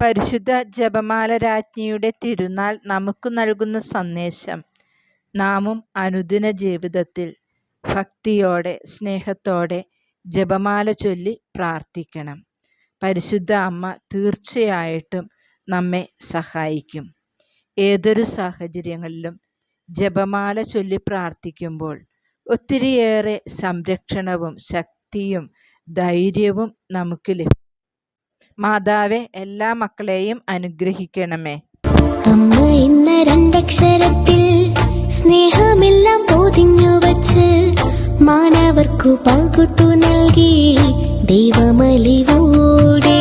പരിശുദ്ധ ജപമാല രാജ്ഞിയുടെ തിരുനാൾ നമുക്ക് നൽകുന്ന സന്ദേശം നാമും അനുദിന ജീവിതത്തിൽ ഭക്തിയോടെ സ്നേഹത്തോടെ ജപമാല ചൊല്ലി പ്രാർത്ഥിക്കണം. പരിശുദ്ധ അമ്മ തീർച്ചയായിട്ടും നമ്മെ സഹായിക്കും. ഏതൊരു സാഹചര്യങ്ങളിലും ജപമാല ചൊല്ലി പ്രാർത്ഥിക്കുമ്പോൾ ഒത്തിരിയേറെ സംരക്ഷണവും ശക്തിയും ധൈര്യവും നമുക്ക് ലഭിക്കും. മാതാവേ, എല്ലാ മക്കളെയും അനുഗ്രഹിക്കണമേ. അമ്മ എന്ന രണ്ടക്ഷരത്തിൽ സ്നേഹമെല്ലാം പൊതിഞ്ഞു വച്ച് മാനവർക്കു പകുത്തു നൽകി ദൈവമലിവോടെ